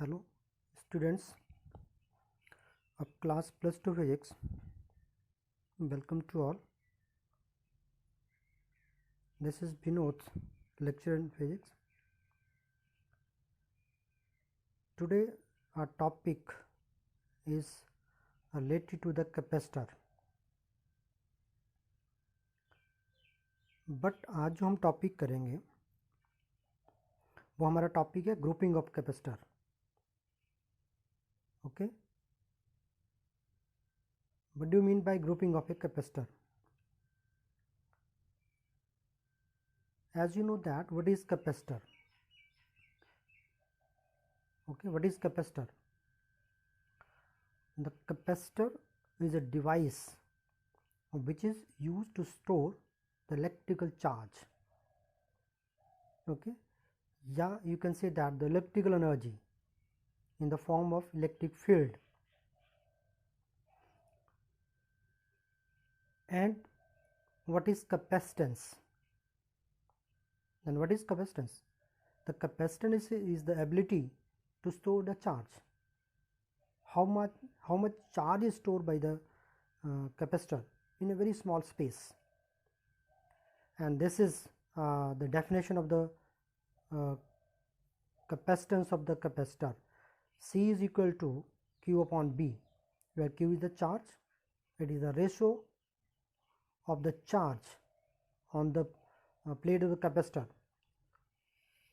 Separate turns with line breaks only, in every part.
Hello students of class +2 physics, welcome to all. This is Vinod's lecture in physics. Today our topic is related to the capacitor, but आज जो हम topic करेंगे वो हमारा topic है grouping of capacitor. Okay, what do you mean by grouping of a capacitor? As you know that what is capacitor? Okay, what is capacitor? The capacitor is a device which is used to store the electrical charge. Okay, yeah, you can say that the electrical energy in the form of electric field. And what is capacitance? And what is capacitance? The capacitance is the ability to store the charge. How much charge is stored by the capacitor in a very small space. And this is the definition of the capacitance of the capacitor. C is equal to Q upon B, where Q is the charge. It is the ratio of the charge on the plate of the capacitor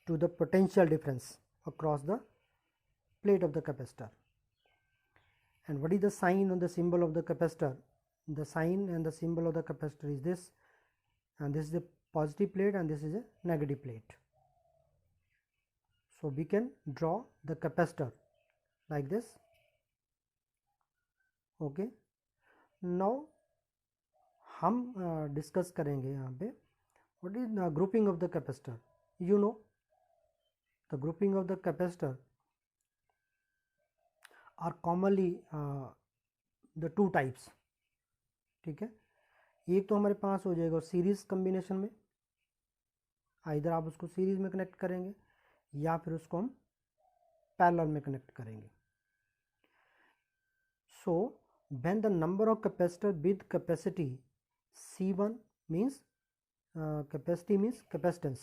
to the potential difference across the plate of the capacitor. And what is the sign on the symbol of the capacitor? The sign and the symbol of the capacitor is this, and this is a positive plate and this is a negative plate. So we can draw the capacitor like this. Okay, now हम discuss करेंगे यहाँ पे what is the grouping of the capacitor. You know, the grouping of the capacitor are commonly the two types. ठीक है, एक तो हमारे पास हो जाएगा सीरीज कम्बिनेशन में, आइदर आप उसको सीरीज में कनेक्ट करेंगे या फिर उसको हम पैरेलल में कनेक्ट करेंगे. So when the number of capacitor with capacity C1 means capacity means capacitance,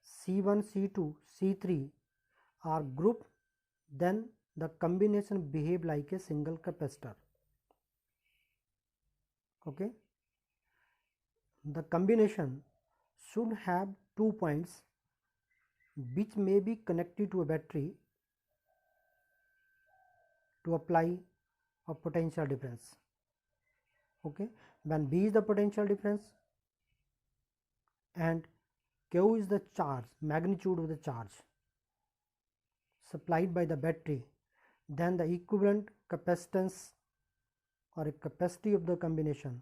C1, C2, C3 are grouped, then the combination behave like a single capacitor. Okay, the combination should have 2 points which may be connected to a battery to apply a potential difference. Okay, when B is the potential difference and Q is the charge, magnitude of the charge supplied by the battery, then the equivalent capacitance or a capacity of the combination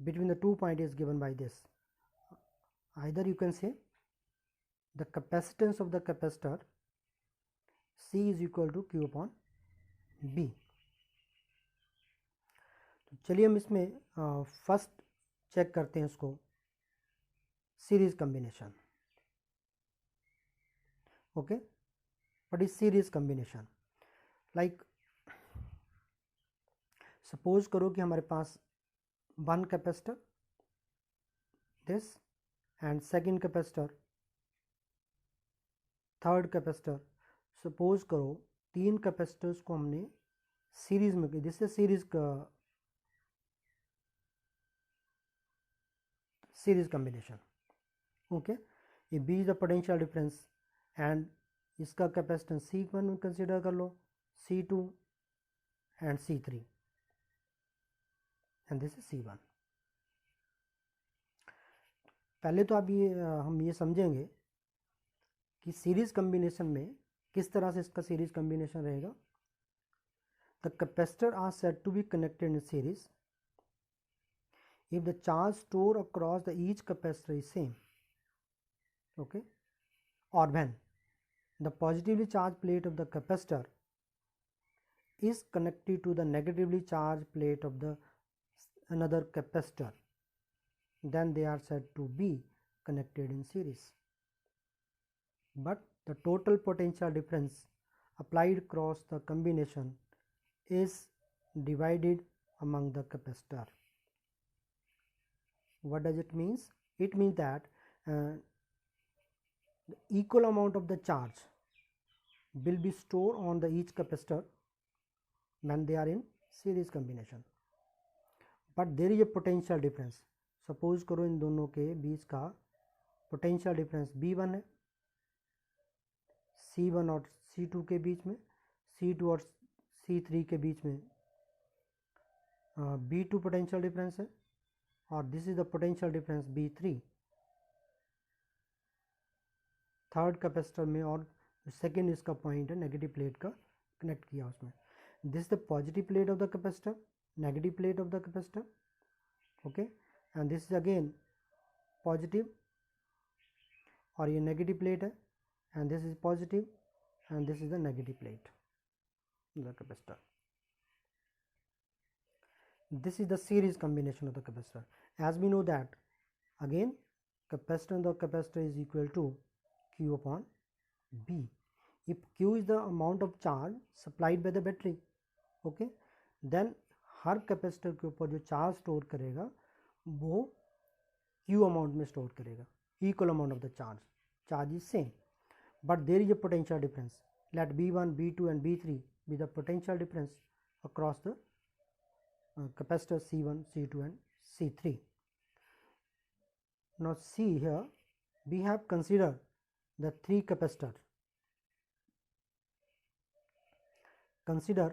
between the 2 points is given by this. Either you can say the capacitance of the capacitor C is equal to Q upon B. तो चलिए हम इसमें first check करते हैं इसको, series combination. Okay, what is series combination? Like suppose करो कि हमारे पास one capacitor this and second capacitor, third capacitor. Suppose करो तीन कैपेसिटर्स को हमने सीरीज में, this is series combination. Okay, ये B is the potential difference and इसका कैपेसिटेंस C1 कंसिडर कर लो, C2 and C3 and this is C1. पहले तो आप हम ये समझेंगे कि सीरीज कम्बिनेशन में किस तरह से इसका सीरीज कम्बिनेशन रहेगा. The capacitor are said to be connected in series if the charge stored across the each capacitor is same. Okay, or when the positively charged plate of the capacitor is connected to the negatively charged plate of the another capacitor, then they are said to be connected in series. But the total potential difference applied across the combination is divided among the capacitor. What does it means? It means that the equal amount of the charge will be stored on the each capacitor when they are in series combination, but there is a potential difference. Suppose करो इन दोनों के बीच का potential difference B1 है, C1 और C2 के बीच में, C2 और C3 के बीच में B2 पोटेंशियल डिफरेंस है, और this is the potential difference B3 third capacitor में, और सेकेंड इसका पॉइंट है नेगेटिव प्लेट का कनेक्ट किया उसमें. This the positive plate of the capacitor, negative plate of the capacitor, okay, and this is again positive, और ये negative plate है, and this is positive and this is the negative plate the capacitor. This is the series combination of the capacitor. As we know that again capacitance of capacitor is equal to Q upon B. If Q is the amount of charge supplied by the battery, okay, then हर capacitor के ऊपर जो charge store करेगा वो Q amount में store करेगा, equal amount of the charge is same, but there is a potential difference. Let B1, B2 and B3 be the potential difference across the capacitors C1, C2 and C3. Now see here, we have considered the three capacitors. Consider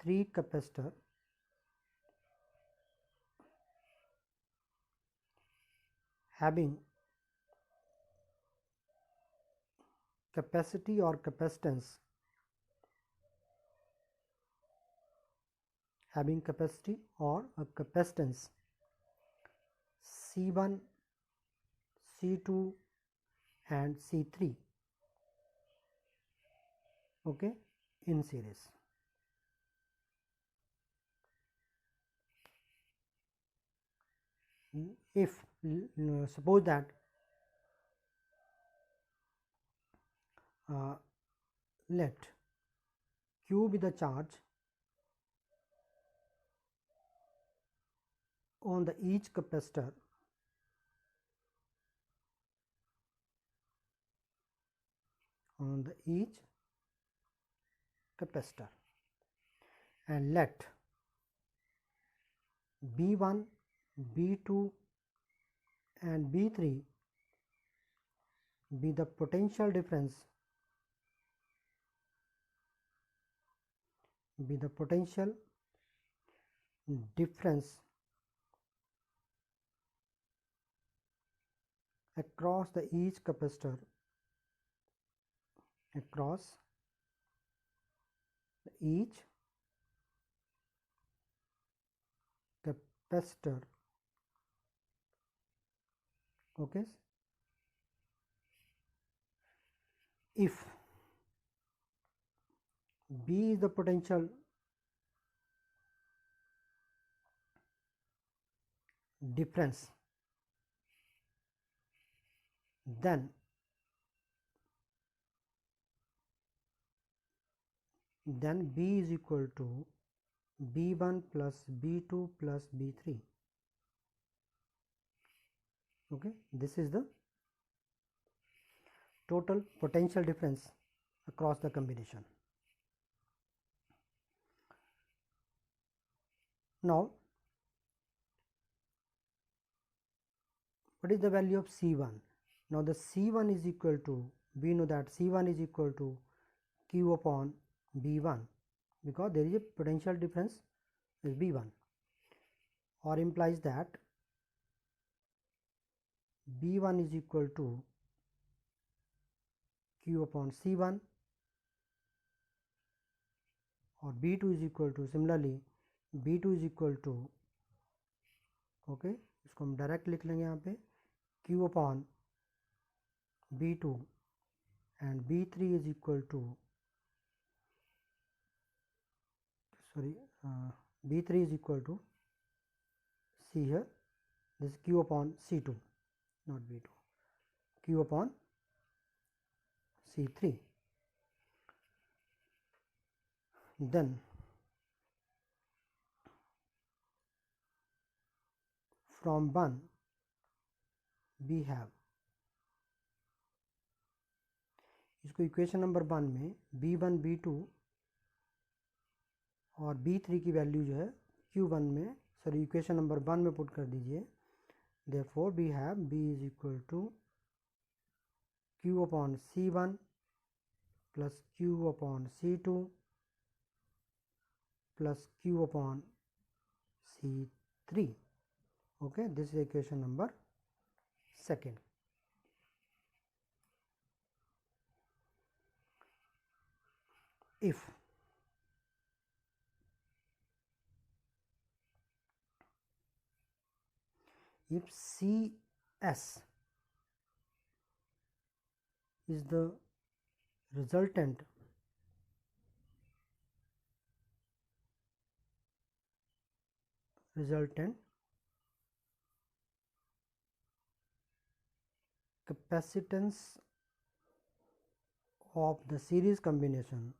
three capacitor having capacity or capacitance, having capacity or a capacitance C1, C2 and C3, okay, in series. If suppose that let Q be the charge on the each capacitor and let B1, B2 and B3 be the potential difference across the each capacitor okay. If B is the potential difference, then B is equal to B1 plus B2 plus B3, okay. This is the total potential difference across the combination. Now what is the value of C1? Now the C1 is equal to, we know that C1 is equal to Q upon B1 because there is a potential difference is B1, or implies that B1 is equal to Q upon C1, or B2 is equal to, similarly B2 is equal to, okay, इसको हम direct लिख लेंगे यहाँ पे Q upon B2 and B3 is equal to, sorry, B3 is equal to see here, this is Q upon C2, not V2, Q upon C3. Then from 1 we have, इसको equation number 1 में B1 B2 और B3 की value जो है Q1 में, sorry equation number 1 में put कर दीजिए. Therefore we have B is equal to Q upon C1 plus Q upon C2 plus Q upon C3. Okay, this is equation number 2. If CS is the resultant capacitance of the series combination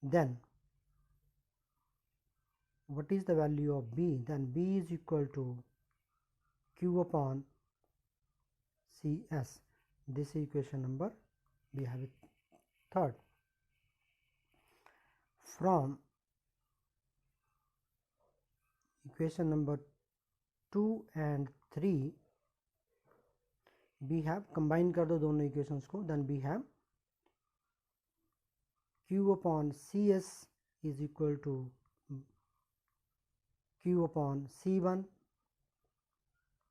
then what is the value of B? Then B is equal to Q upon CS. This is equation number, we have it 3rd. From equation number 2 and 3 we have, combine कर दो दोनों equations को, then we have Q upon CS is equal to Q upon C1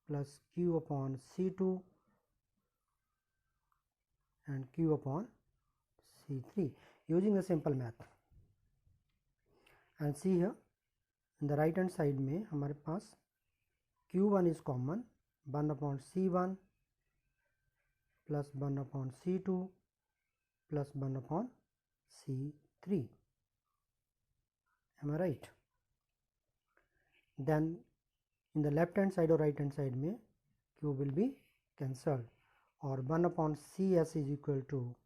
plus Q upon C2 and Q upon C3 using a simple math. And see here in the right hand side में हमारे पास Q1 is common, 1 upon C1 plus 1 upon C2 plus 1 upon C3. Am I right? Then in the left hand side or right hand side में Q will be cancelled, और 1 upon CS is equal to,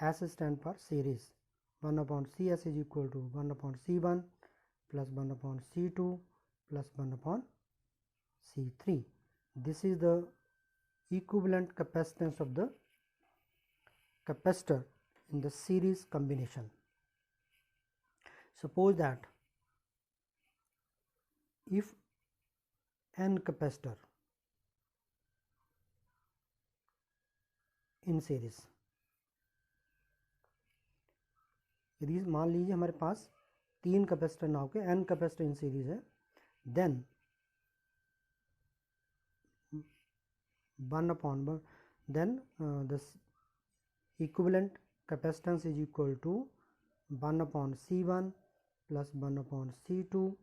S stand for series, 1 upon CS is equal to 1 upon C1 plus 1 upon C2 plus 1 upon C3. This is the equivalent capacitance of the capacitor in the series combination. Suppose that if n capacitor in series, यदि मान लीजिए हमारे पास 3 capacitor ना होकर n capacitor in series है, then 1 upon 1, then the equivalent capacitance is equal to 1 upon C1 plus 1 upon C2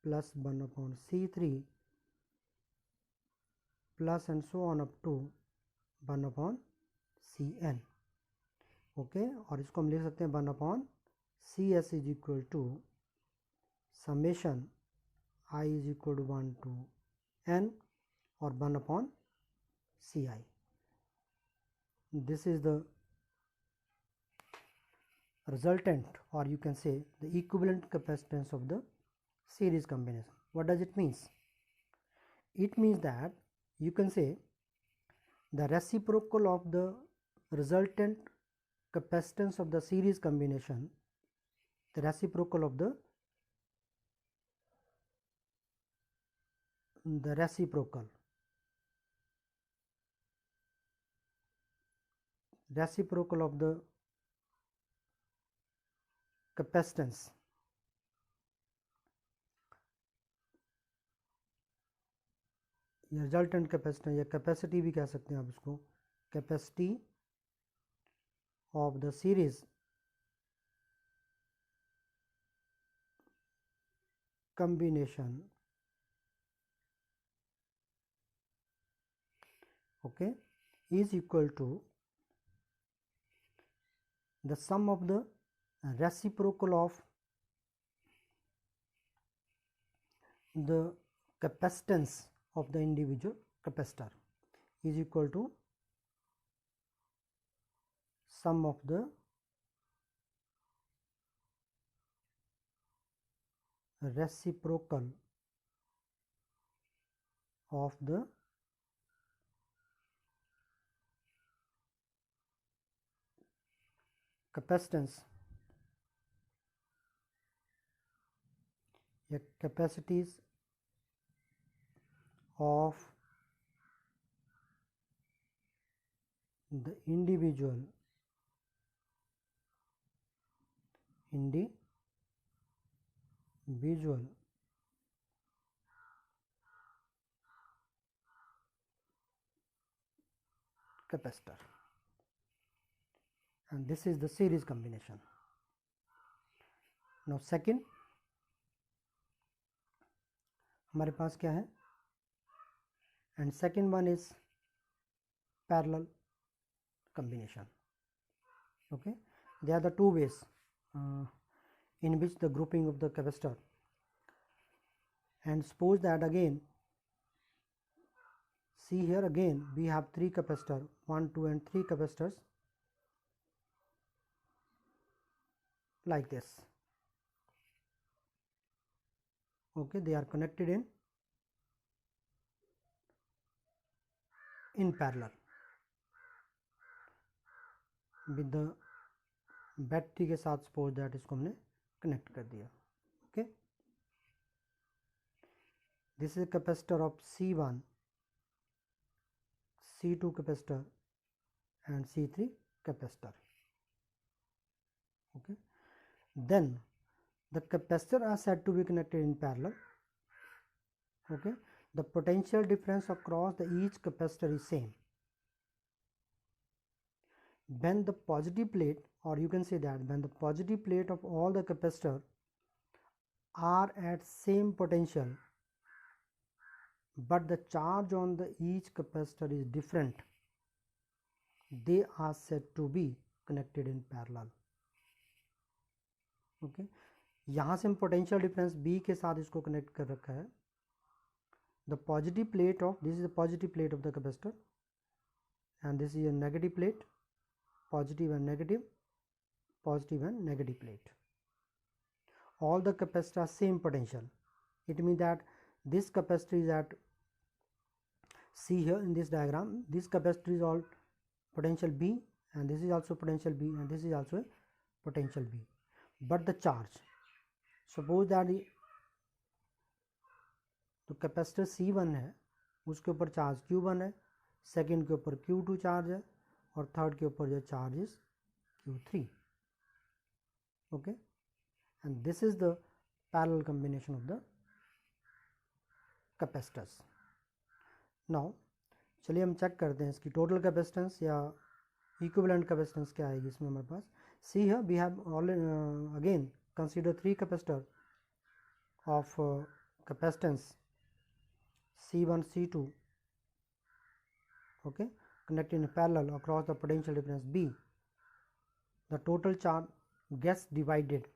plus 1 upon C3 plus and so on up to 1 upon Cn. Okay और इसको हम लिख सकते हैं 1 upon CS is equal to summation I is equal to 1 to n or 1 upon Ci. This is the resultant, or you can say the equivalent capacitance of the series combination. What does it means? It means that you can say the reciprocal of the resultant capacitance of the series combination, the reciprocal of the reciprocal of the capacitance या resultant capacitance या capacity भी कह सकते हैं आप इसको, capacity of the series combination okay, is equal to the sum of the reciprocal of the capacitance of the individual capacitor is equal to sum of the reciprocal of the capacitance या capacities of the individual capacitor, and this is the series combination. Now second हमारे पास क्या है, and second one is parallel combination. Okay, there are the two ways in which the grouping of the capacitor, and suppose that again, see here again we have three capacitor, 1, 2 and 3 capacitors like this. Okay, they are connected in parallel with the battery के साथ suppose that इसको हमने connect कर दिया. Okay, this is capacitor of C1, C2 capacitor and C3 capacitor. Okay, then the capacitor are said to be connected in parallel. Okay, the potential difference across the each capacitor is same. When the positive plate, or you can say that when the positive plate of all the capacitor are at same potential but the charge on the each capacitor is different, they are said to be connected in parallel. Okay, यहाँ से हम potential difference B के साथ इसको connect कर रखा है. The positive plate of, this is the positive plate of the capacitor and this is a negative plate, positive and negative plate. All the capacitors are same potential. It means that this capacitor is at, see here in this diagram, this capacitor is all potential B and this is also potential B and this is also a potential B, but the charge, suppose that तो capacitor C1 है उसके ऊपर charge Q1 है, second के ऊपर Q2 charge है और third के ऊपर जो charge is Q3. Okay, and this is the parallel combination of the capacitors. Now चलिए हम चेक करते हैं इसकी टोटल कैपेसिटेंस या इक्विवेलेंट कैपेसिटेंस क्या आएगी इसमें हमारे पास. See here we have again consider 3 capacitor of capacitance C1, C2, okay, connected in parallel across the potential difference B. The total charge gets divided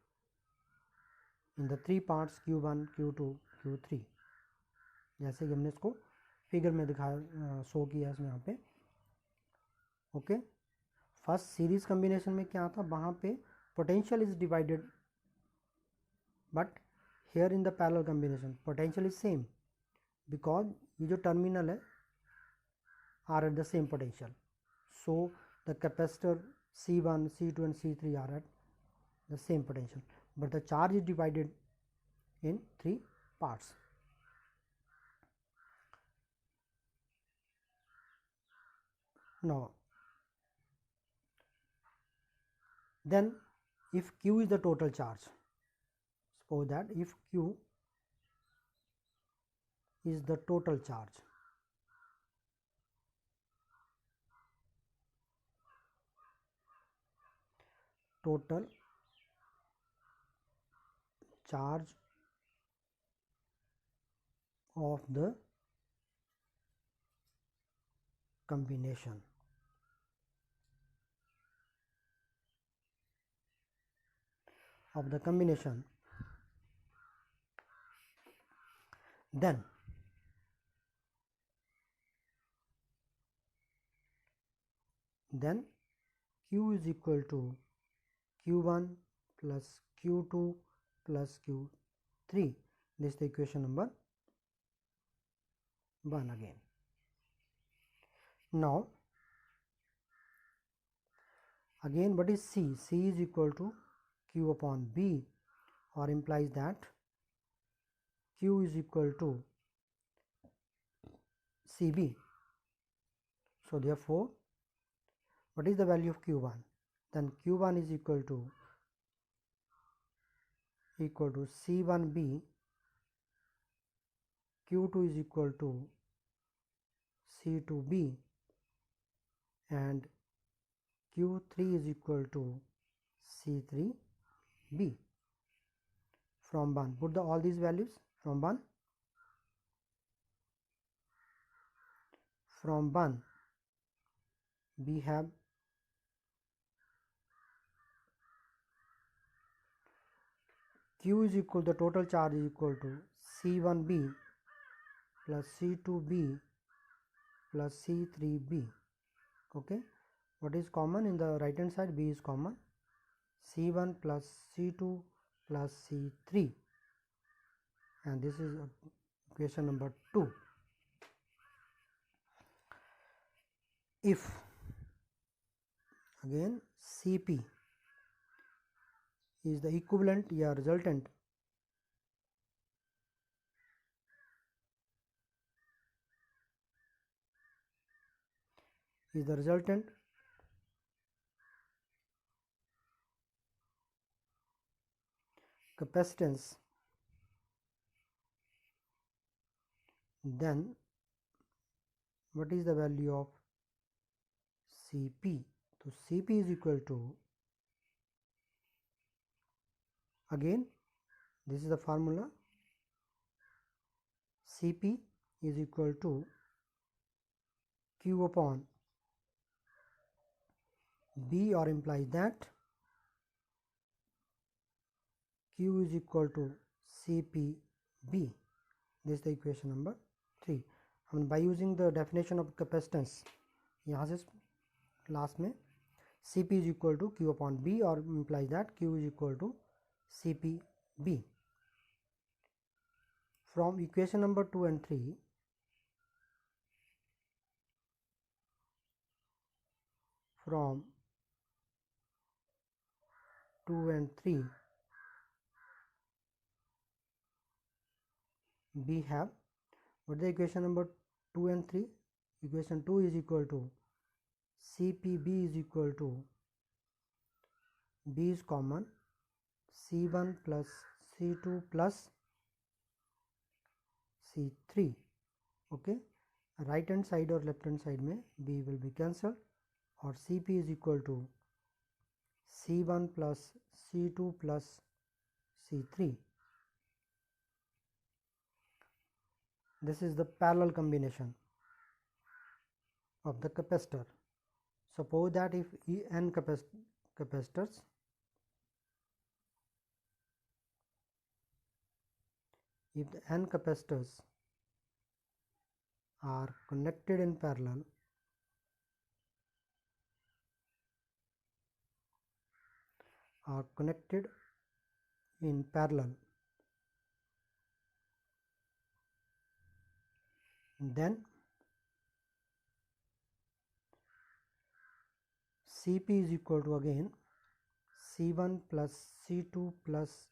in the three parts Q1, Q2, Q3. जैसे कि हमने इसको figure में दिखाया, show किया इसमें यहाँ पे. ओके, फर्स्ट सीरीज कॉम्बिनेशन में क्या था, वहाँ पे potential is divided, but here in the parallel combination potential is same because ये जो टर्मिनल है are at the same potential. So the capacitor C1, C2 and C3 are at the same potential, but the charge is divided in 3 parts. Now then if Q is the total charge, suppose that if Q is the total charge, total charge of the combination. Of the combination, then Q is equal to Q1 plus Q2 plus Q3. This is the equation number 1 again. Now again, what is C? C is equal to Q upon B, or implies that Q is equal to CB. So therefore, what is the value of Q1? Then Q1 is equal to C1B, Q2 is equal to C2B, and Q3 is equal to C3B. From 1, put all these values from 1. From 1, we have Q is equal, the total charge is equal to C1B plus C2B plus C3B. Okay, what is common in the right hand side? B is common. C1 plus C2 plus C3, and this is equation number 2. If again Cp is the equivalent resultant capacitance, then what is the value of Cp? So Cp is equal to, again this is the formula, Cp is equal to Q upon B, or implies that Q is equal to CPB. This is the equation number 3. by using the definition of capacitance, यहाँ से last में Cp is equal to Q upon B, or implies that Q is equal to CPB. From equation number 2 and 3, from 2 and 3, we have, what is the equation number 2 and 3? Equation 2 is equal to CPB is equal to, B is common, C1 plus C2 plus C3. Okay, right hand side or left hand side में B will be cancelled, और Cp is equal to C1 plus C2 plus C3. This is the parallel combination of the capacitor. Suppose that if n capacitors, if the n capacitors are connected in parallel, then Cp is equal to, again, C1 plus C2 plus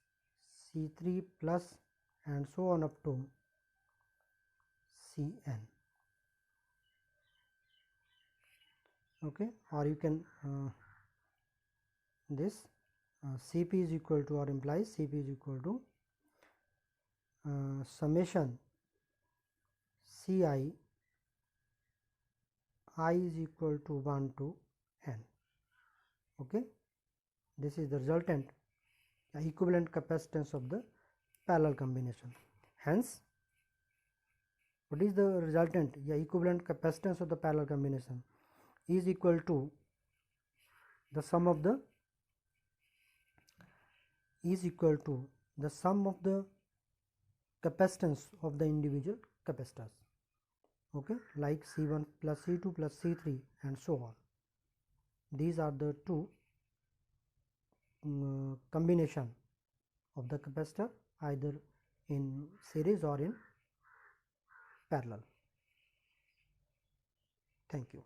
C3 plus, and so on up to Cn. Okay, or you can this Cp is equal to, or implies Cp is equal to summation Ci I is equal to 1 to n. Okay, this is the resultant equivalent capacitance of the parallel combination. Hence what is the resultant या equivalent capacitance of the parallel combination is equal to the sum of the capacitance of the individual capacitors. Okay, like C1 plus C2 plus C3 and so on. These are the two combination of the capacitor either in series or in parallel. Thank you.